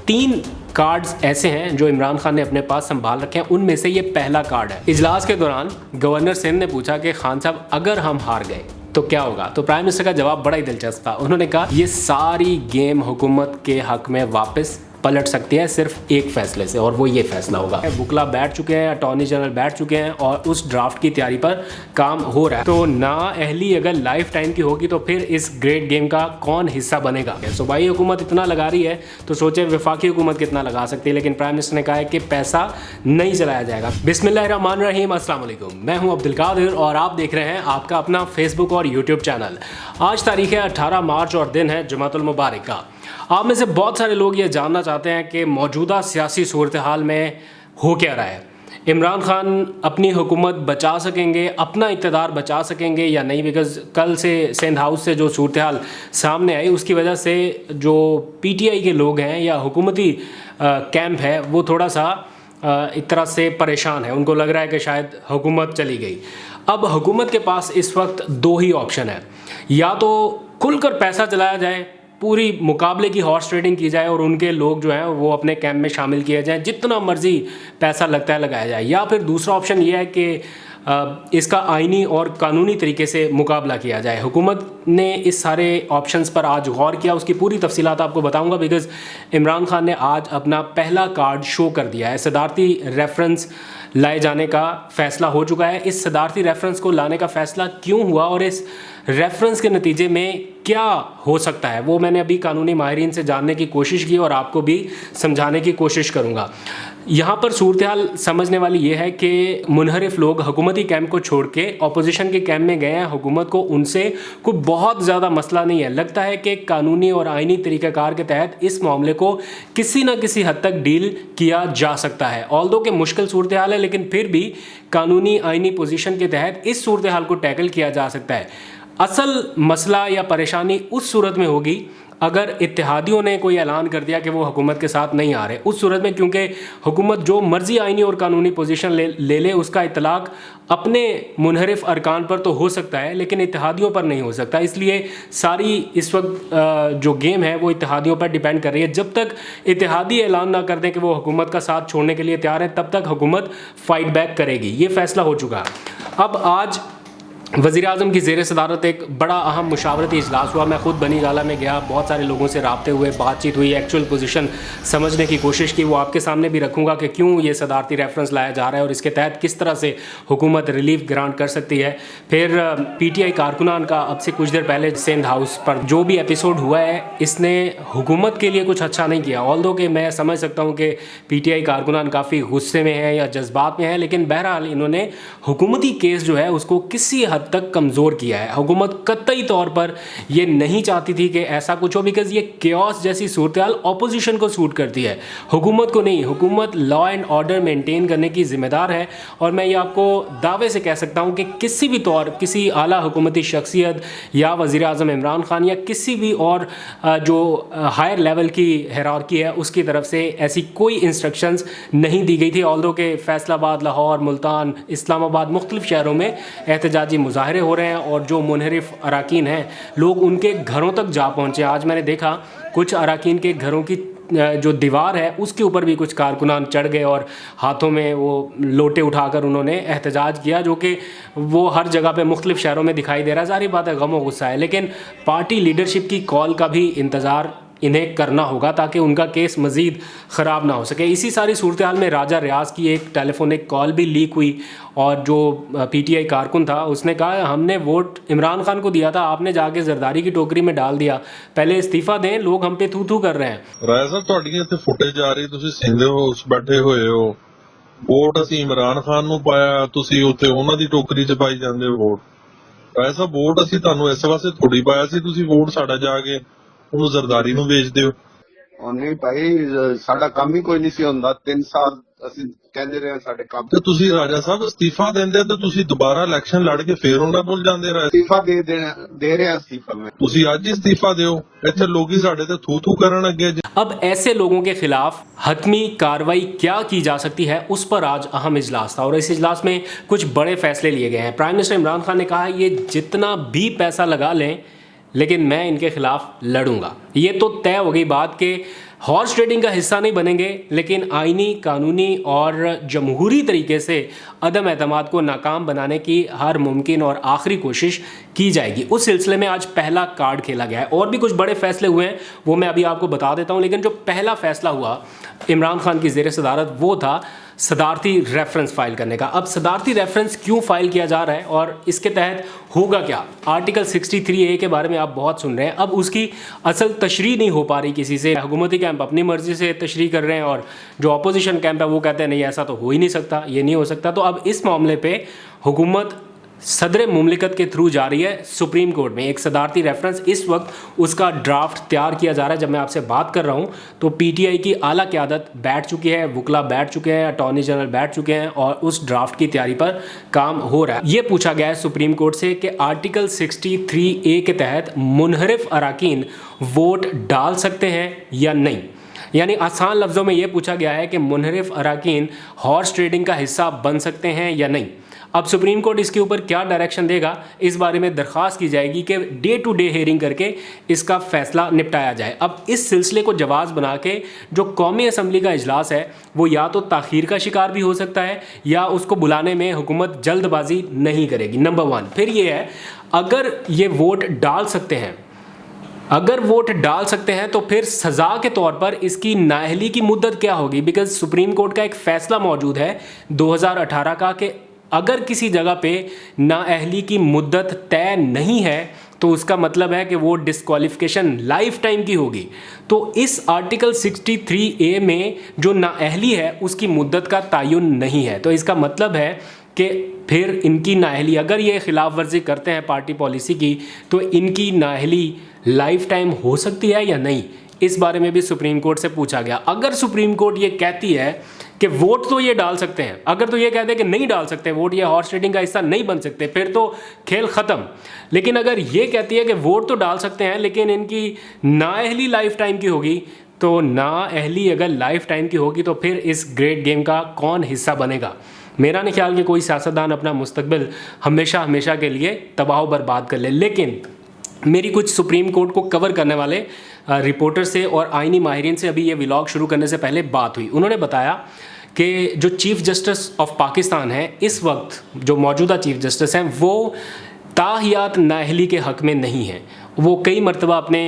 3 cards ऐसे हैं जो इमरान खान ने अपने पास संभाल रखे हैं, उनमें से ये पहला कार्ड है। इजलास के दौरान गवर्नर सिंध ने पूछा कि खान साहब अगर हम हार गए तो क्या होगा। तो प्राइम मिनिस्टर का जवाब बड़ा ही दिलचस्प था। उन्होंने कहा ये सारी गेम हुकूमत के हक में वापस पलट सकती है सिर्फ एक फैसले से, और वो ये फैसला होगा। बुकला बैठ चुके हैं, अटॉर्नी जनरल बैठ चुके हैं और उस ड्राफ्ट की तैयारी पर काम हो रहा है। तो ना अहली अगर लाइफ टाइम की होगी तो फिर इस ग्रेट गेम का कौन हिस्सा बनेगा। सूबाई हुकूमत इतना लगा रही है तो सोचे वफाकी हुकूमत कितना लगा सकती है, लेकिन प्राइम मिनिस्टर ने कहा है कि पैसा नहीं चलाया जाएगा। बिस्मिल्लाहिर्रहमानिर्रहीम, अस्सलाम वालेकुम। मैं हूं अब्दुल कादिर और आप देख रहे हैं आपका अपना फेसबुक और यूट्यूब चैनल। आज तारीख है 18 मार्च और दिन है जुमातुल मुबारक का। आप में से बहुत सारे लोग ये जानना चाहते हैं कि मौजूदा सियासी सूरत हाल में हो क्या रहा है। इमरान खान अपनी हुकूमत बचा सकेंगे, अपना इक़्तिदार बचा सकेंगे या नहीं। बिकॉज़ कल से सिंध हाउस से जो सूरत हाल सामने आई उसकी वजह से जो PTI के लोग हैं या हुकूमती कैंप है वो थोड़ा सा एक तरह से परेशान है। उनको लग रहा है कि शायद हुकूमत चली गई। अब हुकूमत के पास इस वक्त 2 ही ऑप्शन है, या तो खुलकर पैसा चलाया जाए, पूरी मुकाबले की हॉर्स ट्रेडिंग की जाए और उनके लोग जो हैं वो अपने कैंप में शामिल किए जाएं, जितना मर्जी पैसा लगता है लगाया जाए, या फिर दूसरा ऑप्शन ये है कि इसका आईनी और कानूनी तरीके से मुकाबला किया जाए। हुकूमत ने इस सारे ऑप्शंस पर आज गौर किया, उसकी पूरी तफसीलात आपको बताऊंगा। बिकॉज़ इमरान खान ने आज अपना पहला कार्ड शो कर दिया है। सदारती रेफरेंस लाए जाने का फ़ैसला हो चुका है। इस सदारती रेफरेंस को लाने का फ़ैसला क्यों हुआ और इस रेफरेंस के नतीजे में क्या हो सकता है वो मैंने अभी कानूनी माहिरीन से जानने की कोशिश की और आपको भी समझाने की कोशिश करूँगा। यहाँ पर सूरत हाल समझने वाली ये है कि मुनहरिफ लोग हुकूमती कैंप को छोड़ के अपोजिशन के कैंप में गए हैं। हुकूमत को उनसे कोई बहुत ज़्यादा मसला नहीं है। लगता है कि कानूनी और आइनी तरीक़ाकार के तहत इस मामले को किसी न किसी हद तक डील किया जा सकता है। ऑल्दो कि मुश्किल सूरत हाल है, लेकिन फिर भी कानूनी आइनी पोजीशन के तहत इस सूरत हाल को टैकल किया जा सकता है। असल मसला या परेशानी उस सूरत में होगी अगर इत्तेहादियों ने कोई ऐलान कर दिया कि वो हुकूमत के साथ नहीं आ रहे। उस सूरत में क्योंकि हुकूमत जो मर्जी आइनी और कानूनी पोजीशन ले उसका इतलाक अपने मुनहरिफ अरकान पर तो हो सकता है, लेकिन इत्तेहादियों पर नहीं हो सकता। इसलिए सारी इस वक्त जो गेम है वो इत्तेहादियों पर डिपेंड कर रही है। जब तक इत्तेहादी ऐलान ना कर दें कि वो हुकूमत का साथ छोड़ने के लिए तैयार है, तब तक हुकूमत फाइट बैक करेगी। ये फैसला हो चुका है। अब आज वज़ीर-ए-आज़म की ज़ेर सदारत एक बड़ा अहम मुशावरती इजलास हुआ। मैं ख़ुद बनी गाला में गया, बहुत सारे लोगों से राब्ते हुए, बातचीत हुई, एक्चुअल पोजीशन समझने की कोशिश की। वो आपके सामने भी रखूँगा कि क्यों ये सदारती रेफरेंस लाया जा रहा है और इसके तहत किस तरह से हुकूमत रिलीफ ग्रांट कर सकती है। फिर PTI कारकुनान का अब से कुछ देर पहले सिंध हाउस पर जो भी एपिसोड हुआ है, इसने हुकूमत के लिए कुछ अच्छा नहीं किया। ऑल्दो कि मैं समझ सकता हूँ कि PTI कारकुनान काफ़ी गुस्से में है या जज्बात में है, लेकिन बहरहाल इन्होंने हुकूमती केस जो है उसको किसी हद तक कमज़ोर किया है। हुकूमत कतई तौर पर ये नहीं चाहती थी कि ऐसा कुछ हो, बिकॉज ये केओस जैसी सूरत हाल ऑपोजिशन को सूट करती है, हुकूमत को नहीं। हुकूमत लॉ एंड ऑर्डर मेंटेन करने की जिम्मेदार है। और मैं ये आपको दावे से कह सकता हूँ कि किसी भी तौर किसी आला हुकूमती शख्सियत या वज़ीर-ए-आज़म इमरान खान या किसी भी और जो हायर लेवल की हिरार्की है उसकी तरफ से ऐसी कोई इंस्ट्रक्शंस नहीं दी गई थी। ऑल्दो के फैसलाबाद, लाहौर, मुल्तान, इस्लामाबाद, मुख्तलिफ शहरों में एहतजाजी मुजाहरे हो रहे हैं और जो मुनहरिफ अराकीन हैं लोग उनके घरों तक जा पहुँचे। आज मैंने देखा कुछ अराकीन के घरों की जो दीवार है उसके ऊपर भी कुछ कारकुनान चढ़ गए और हाथों में वो लोटे उठाकर उन्होंने एहतजाज किया, जो कि वो हर जगह पे मुख्तलिफ शहरों में दिखाई दे रहा है। सारी बात है, गम और गुस्सा है, लेकिन पार्टी लीडरशिप की कॉल का भी इंतज़ार इन्हें करना होगा ताकि उनका केस मज़ीद ख़राब ना हो सके। इसी सारी सूरत हाल में राजा रियाज की एक टेलीफोनिक कॉल भी लीक हुई और जो PTI कारकुन था उसने कहा हमने वोट इमरान खान को दिया था, आपने जाके जरदारी की टोकरी में डाल दिया, पहले इस्तीफ़ा दें, लोग हम पे थू कर रहे हैं। ਰਾਏ ਸਾਹਿਬ ਤੁਹਾਡੀਆਂ ਇੱਥੇ ਫੁਟੇਜ ਆ ਰਹੀ, ਤੁਸੀਂ ਸਿੰਧ ਹਾਊਸ ਬੈਠੇ ਹੋਏ ਹੋ, ਵੋਟ ਅਸੀਂ ਇਮਰਾਨ ਖਾਨ ਨੂੰ ਪਾਇਆ, ਤੁਸੀਂ ਉੱਥੇ ਉਹਨਾਂ ਦੀ ਟੋਕਰੀ 'ਚ ਪਾਈ ਜਾਂਦੇ ਹੋ ਵੋਟ। ਰਾਏ ਸਾਹਿਬ ਵੋਟ ਅਸੀਂ ਤੁਹਾਨੂੰ ਇਸ ਵਾਸਤੇ ਥੋੜੀ ਪਾਇਆ ਸੀ, ਤੁਸੀਂ ਵੋਟ ਸਾਡਾ ਜਾ ਕੇ ਉਹਨੂੰ ਜ਼ਰਦਾਰੀ ਨੂੰ ਵੇਚਦੇ ਹੋ। ਉਹ ਨਹੀਂ ਭਾਈ, ਸਾਡਾ ਕੰਮ ਹੀ ਕੋਈ ਨਹੀਂ ਸੀ ਹੁੰਦਾ। 3 ਸਾਲ ਅਸੀਂ ਕਹਿੰਦੇ ਰਹੇ ਸਾਡੇ ਕੰਮ ਤੇ ਤੁਸੀਂ ਰਾਜਾ ਸਾਹਿਬ ਅਸਤੀਫਾ ਦਿੰਦੇ ਤੇ ਤੁਸੀਂ ਦੁਬਾਰਾ ਇਲੈਕਸ਼ਨ ਲੜ ਕੇ ਫੇਰ ਉਹਨਾਂ ਕੋਲ ਜਾਂਦੇ ਰਹੇ। ਅਸਤੀਫਾ ਦੇ ਰਹੇ ਅਸਤੀਫਾ ਮੈਂ ਤੁਸੀਂ ਅੱਜ ਇਸਤੀਫਾ ਦਿਓ, ਇੱਥੇ ਲੋਕੀ ਸਾਡੇ ਤੇ ਥੂ ਕਰਨ ਅੱਗੇ। अब ऐसे लोगों के खिलाफ हतमी कार्रवाई क्या की जा सकती है उस पर आज अहम इजलास था और इस इजलास में कुछ बड़े फैसले लिए गए हैं। प्राइम मिनिस्टर इमरान खान ने कहा ये जितना भी पैसा लगा लें लेकिन मैं इनके खिलाफ लड़ूंगा। ये तो तय हो गई बात कि हॉर्स ट्रेडिंग का हिस्सा नहीं बनेंगे, लेकिन आईनी, कानूनी और जमहूरी तरीके से अदम एतमाद को नाकाम बनाने की हर मुमकिन और आखिरी कोशिश की जाएगी। उस सिलसिले में आज पहला कार्ड खेला गया है। और भी कुछ बड़े फैसले हुए हैं, वो मैं अभी आपको बता देता हूँ, लेकिन जो पहला फैसला हुआ इमरान खान की ज़ेर सदारत वो था सदारती रेफरेंस फाइल करने का। अब सदारती रेफरेंस क्यों फाइल किया जा रहा है और इसके तहत होगा क्या? आर्टिकल 63A के बारे में आप बहुत सुन रहे हैं। अब उसकी असल तशरीह नहीं हो पा रही किसी से। हुकूमती कैंप अपनी मर्जी से तशरीह कर रहे हैं और जो अपोजिशन कैंप है वो कहते हैं नहीं, ऐसा तो हो ही नहीं सकता, ये नहीं हो सकता। तो अब इस मामले पर हुकूमत सदर मुमलिकत के थ्रू जा रही है सुप्रीम कोर्ट में एक सदारती रेफरेंस। इस वक्त उसका ड्राफ्ट तैयार किया जा रहा है। जब मैं आपसे बात कर रहा हूं तो पीटीआई की आला क़यादत बैठ चुकी है, वकला बैठ चुके हैं, अटॉर्नी जनरल बैठ चुके हैं और उस ड्राफ्ट की तैयारी पर काम हो रहा है। ये पूछा गया है सुप्रीम कोर्ट से कि आर्टिकल 63A के तहत मुनहरिफ अराकीन वोट डाल सकते हैं या नहीं। यानी आसान लफ्ज़ों में ये पूछा गया है कि मुनहरिफ अराकीन हॉर्स ट्रेडिंग का हिस्सा बन सकते हैं या नहीं। अब सुप्रीम कोर्ट इसके ऊपर क्या डायरेक्शन देगा, इस बारे में दरख्वास्त की जाएगी कि डे टू डे हेयरिंग करके इसका फैसला निपटाया जाए। अब इस सिलसिले को जवाब बना के जो कौमी असम्बली का इजलास है वो या तो ताख़ीर का शिकार भी हो सकता है या उसको बुलाने में हुकूमत जल्दबाजी नहीं करेगी। नंबर 1 फिर ये है, अगर ये वोट डाल सकते हैं, अगर वोट डाल सकते हैं तो फिर सज़ा के तौर पर इसकी नाअहली की मुद्दत क्या होगी? बिकॉज सुप्रीम कोर्ट का एक फ़ैसला मौजूद है 2018 का कि अगर किसी जगह पे नाअहली की मुद्दत तय नहीं है तो उसका मतलब है कि वो डिस्क्वालिफिकेशन लाइफ टाइम की होगी। तो इस आर्टिकल 63A में जो नाअहली है उसकी मुद्दत का तयन नहीं है। तो इसका मतलब है कि फिर इनकी नाअहली, अगर ये खिलाफ वर्जी करते हैं पार्टी पॉलिसी की, तो इनकी नाअहली लाइफ टाइम हो सकती है या नहीं, इस बारे में भी सुप्रीम कोर्ट से पूछा गया। अगर सुप्रीम कोर्ट ये कहती है कि वोट तो ये डाल सकते हैं, अगर तो ये कहते हैं कि नहीं डाल सकते वोट, ये हॉर्स ट्रेडिंग का हिस्सा नहीं बन सकते, फिर तो खेल ख़त्म। लेकिन अगर ये कहती है कि वोट तो डाल सकते हैं लेकिन इनकी नाअहली लाइफ टाइम की होगी, तो नाअहली अगर लाइफ टाइम की होगी तो फिर इस ग्रेट गेम का कौन हिस्सा बनेगा? मेरा नहीं ख्याल कि कोई सियासतदान अपना मुस्तकबिल हमेशा हमेशा के लिए तबाह बर्बाद कर ले। लेकिन मेरी कुछ सुप्रीम कोर्ट को कवर करने वाले रिपोर्टर से और आईनी माहिरीन से अभी ये व्लॉग शुरू करने से पहले बात हुई। उन्होंने बताया कि जो चीफ़ जस्टिस ऑफ पाकिस्तान है इस वक्त, जो मौजूदा चीफ़ जस्टिस हैं, वो ताहियात नाअहली के हक़ में नहीं है। वो कई मरतबा अपने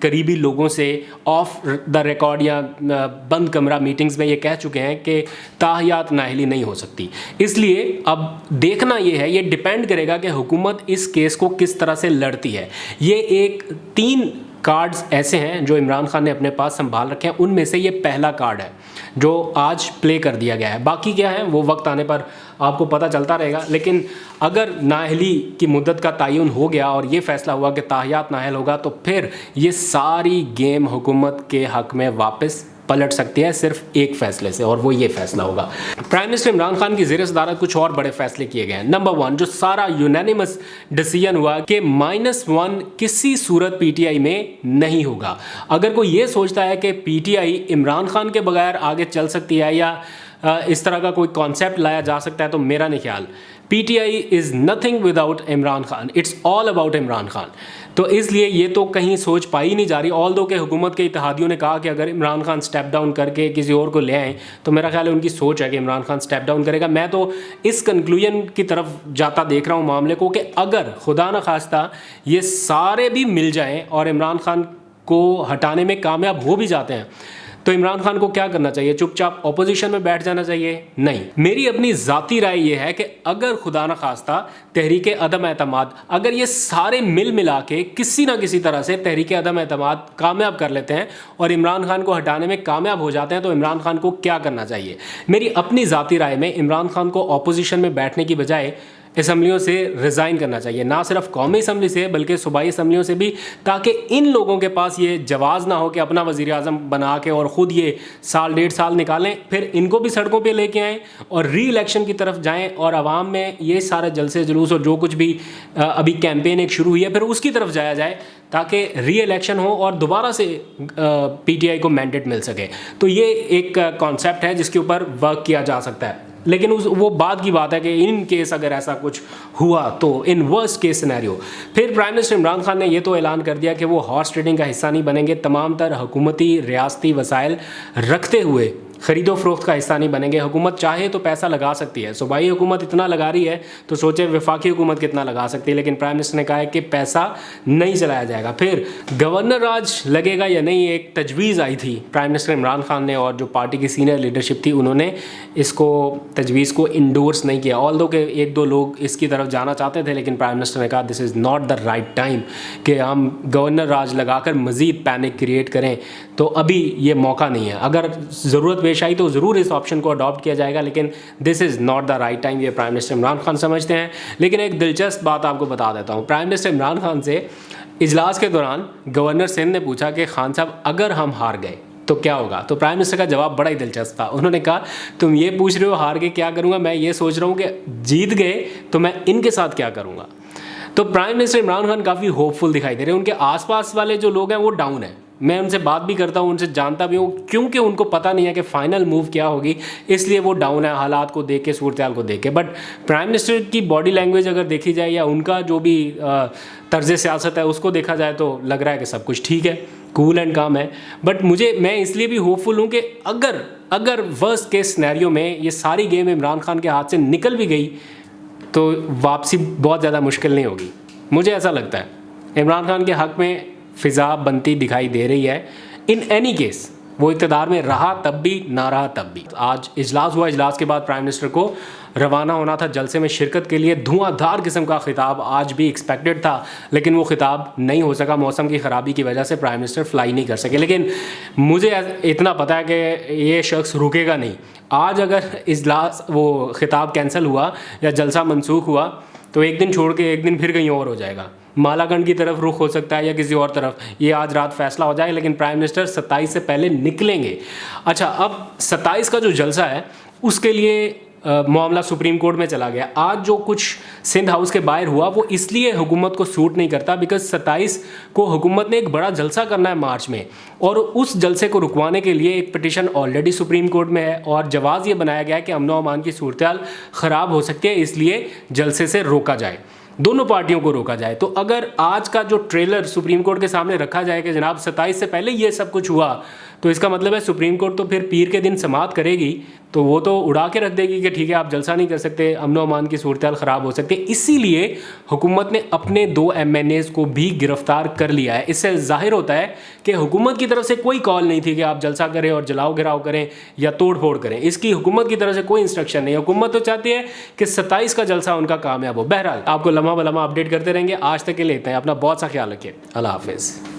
करीबी लोगों से ऑफ द रिकॉर्ड या बंद कमरा मीटिंग्स में ये कह चुके हैं कि ताहियात नाअहली नहीं हो सकती। इसलिए अब देखना ये है, ये डिपेंड करेगा कि हुकूमत इस केस को किस तरह से लड़ती है। ये 3 कार्ड्स ऐसे हैं जो इमरान खान ने अपने पास संभाल रखे हैं, उनमें से ये पहला कार्ड है जो आज प्ले कर दिया गया है। बाकी क्या है वो वक्त आने पर आपको पता चलता रहेगा। लेकिन अगर नाअहली की मुद्दत का तयन हो गया और ये फैसला हुआ कि ताहियात नाअहल होगा, तो फिर ये सारी गेम हुकूमत के हक़ में वापस पलट सकती है सिर्फ एक फैसले से, और वो ये फैसला होगा। प्राइम मिनिस्टर इमरान खान की ज़ेर सदारत कुछ और बड़े फैसले किए गए हैं। नंबर 1 जो सारा यूनानिमस डिसीजन हुआ कि -1 किसी सूरत पीटीआई में नहीं होगा। अगर कोई ये सोचता है कि पीटीआई इमरान खान के बगैर आगे चल सकती है या इस तरह का कोई कॉन्सेप्ट लाया जा सकता है, तो मेरा नहीं ख्याल। PTI is nothing without Imran Khan, it's all about Imran Khan. तो इसलिए ये तो कहीं सोच पाई नहीं जा रही। ऑल दो के हुकूमत के इत्तेहादियों ने कहा कि अगर इमरान खान स्टेप डाउन करके किसी और को ले आएँ, तो मेरा ख्याल है उनकी सोच है कि इमरान खान स्टेप डाउन करेगा। मैं तो इस कंक्लूजन की तरफ जाता देख रहा हूँ मामले को कि अगर खुदा न खास्ता ये सारे भी मिल जाएँ और इमरान खान को हटाने में कामयाब हो भी जाते हैं, तो इमरान खान को क्या करना चाहिए? चुपचाप ऑपोजिशन में बैठ जाना चाहिए? नहीं, मेरी अपनी ज़ाती राय ये है कि अगर खुदा न खास्ता तहरीक अदम एतमाद, अगर ये सारे मिल मिला के किसी ना किसी तरह से तहरीक अदम एतमाद कामयाब कर लेते हैं और इमरान खान को हटाने में कामयाब हो जाते हैं, तो इमरान खान को क्या करना चाहिए? मेरी अपनी ज़ाती राय में इमरान खान को ऑपोजिशन में बैठने की बजाय असम्बलियों से रिज़ाइन करना चाहिए, ना सिर्फ कौमी असम्बली से बल्कि सूबाई असम्बलियों से भी, ताकि इन लोगों के पास ये जवाज़ ना हो कि अपना वज़ीर आज़म बना के और ख़ुद ये 1.5 साल निकालें, फिर इनको भी सड़कों पे लेके आएँ और री इलेक्शन की तरफ जाएँ और आवाम में ये सारे जलसे जुलूस और जो कुछ भी अभी कैंपेन एक शुरू हुई है फिर उसकी तरफ जाया जाए, ताकि री इलेक्शन हो और दोबारा से पीटीआई को मैंडेट मिल सके। तो ये एक कॉन्सेप्ट है जिसके ऊपर वर्क किया जा सकता है। लेकिन वो बाद की बात है कि इन केस अगर ऐसा कुछ हुआ तो इन वर्स्ट केस सिनेरियो। फिर प्राइम मिनिस्टर इमरान खान ने ये तो ऐलान कर दिया कि वो हॉर्स ट्रेडिंग का हिस्सा नहीं बनेंगे, तमाम तर हुकूमती रियासती वसाइल रखते हुए ख़रीदो फरोख्त का हिस्सा नहीं बनेंगे। हुकूमत चाहे तो पैसा लगा सकती है, सूबाई हुकूमत इतना लगा रही है तो सोचे वफाकी हुकूमत कितना लगा सकती है, लेकिन प्राइम मिनिस्टर ने कहा है कि पैसा नहीं चलाया जाएगा। फिर गवर्नर राज लगेगा या नहीं, एक तजवीज़ आई थी प्राइम मिनिस्टर इमरान खान ने और जो पार्टी की सीनियर लीडरशिप थी उन्होंने इसको तजवीज़ को इंडोर्स नहीं किया। ऑल्दो के एक दो लोग इसकी तरफ जाना चाहते थे, लेकिन प्राइम मिनिस्टर ने कहा this is not the right time कि हम गवर्नर राज लगाकर मज़ीद पैनिक क्रिएट करें, तो अभी ये मौका नहीं है। अगर ज़रूरत पेश आई तो ज़रूर इस ऑप्शन को अडॉप्ट किया जाएगा, लेकिन this is not the right time, ये प्राइम मिनिस्टर इमरान खान समझते हैं। लेकिन एक दिलचस्प बात आपको बता देता हूँ, प्राइम मिनिस्टर इमरान खान से इजलास के दौरान गवर्नर सिंध ने पूछा कि खान साहब अगर हम हार गए तो क्या होगा, तो प्राइम मिनिस्टर का जवाब बड़ा ही दिलचस्प था। उन्होंने कहा तुम ये पूछ रहे हो हार के क्या करूँगा, मैं ये सोच रहा हूँ कि जीत गए तो मैं इनके साथ क्या करूँगा। तो प्राइम मिनिस्टर इमरान खान काफ़ी होपफुल दिखाई दे रहे हैं। उनके आसपास वाले जो लोग हैं वो डाउन हैं, मैं उनसे बात भी करता हूँ, उनसे जानता भी हूँ, क्योंकि उनको पता नहीं है कि फ़ाइनल मूव क्या होगी, इसलिए वो डाउन है हालात को देख के, सूरत को देख के। बट प्राइम मिनिस्टर की बॉडी लैंग्वेज अगर देखी जाए या उनका जो भी तर्ज सियासत है उसको देखा जाए तो लग रहा है कि सब कुछ ठीक है, कूल एंड काम है। बट मैं इसलिए भी होपफुल हूँ कि अगर वर्स्ट केस सिनेरियो में ये सारी गेम इमरान खान के हाथ से निकल भी गई तो वापसी बहुत ज़्यादा मुश्किल नहीं होगी, मुझे ऐसा लगता है। इमरान खान के हक़ में फ़िज़ा बनती दिखाई दे रही है। इन एनी केस वो इक़्तिदार में रहा तब भी, ना रहा तब भी। आज इजलास हुआ, इजलास के बाद प्राइम मिनिस्टर को रवाना होना था जलसे में शिरकत के लिए। धुआंधार किस्म का खिताब आज भी एक्सपेक्टेड था, लेकिन वो खिताब नहीं हो सका, मौसम की ख़राबी की वजह से प्राइम मिनिस्टर फ्लाई नहीं कर सके। लेकिन मुझे इतना पता है कि ये शख्स रुकेगा नहीं। आज अगर इजलास वो खिताब कैंसिल हुआ या जलसा मनसूख हुआ तो एक दिन छोड़ के एक दिन फिर कहीं और हो जाएगा, मालागंज की तरफ रुख हो सकता है या किसी और तरफ, ये आज रात फैसला हो जाए। लेकिन प्राइम मिनिस्टर 27 से पहले निकलेंगे। अच्छा, अब 27 का जो जलसा है उसके लिए मामला सुप्रीम कोर्ट में चला गया। आज जो कुछ सिंध हाउस के बाहर हुआ वो इसलिए हुकूमत को सूट नहीं करता बिकॉज 27 को हुकूमत ने एक बड़ा जलसा करना है मार्च में, और उस जलसे को रुकवाने के लिए एक पिटिशन ऑलरेडी सुप्रीम कोर्ट में है और जवाज़ ये बनाया गया है कि अमन व अमान की सूरत ख़राब हो सकती है, इसलिए जलसे से रोका जाए, दोनों पार्टियों को रोका जाए। तो अगर आज का जो ट्रेलर सुप्रीम कोर्ट के सामने रखा जाए कि जनाब 27 से पहले ये सब कुछ हुआ, तो इसका मतलब है सुप्रीम कोर्ट तो फिर पीर के दिन समाअत करेगी, तो वो तो उड़ा के रख देगी कि ठीक है आप जलसा नहीं कर सकते, अमन व अमान की सूरत ख़राब हो सकती है। इसीलिए हुकूमत ने अपने 2 MNAs को भी गिरफ्तार कर लिया है। इससे जाहिर होता है कि हुकूमत की तरफ से कोई कॉल नहीं थी कि आप जलसा करें और जलाओ गिराव करें या तोड़ फोड़ करें, इसकी हुकूमत की तरफ से कोई इंस्ट्रक्शन नहीं। हुकूमत तो चाहती है कि 27 का जलसा उनका कामयाब हो। बहरहाल आपको लम्हा ब लम्हा अपडेट करते रहेंगे। आज तक के लिए इतना ही, अपना बहुत सा ख्याल रखिए। अल्लाह हाफिज़।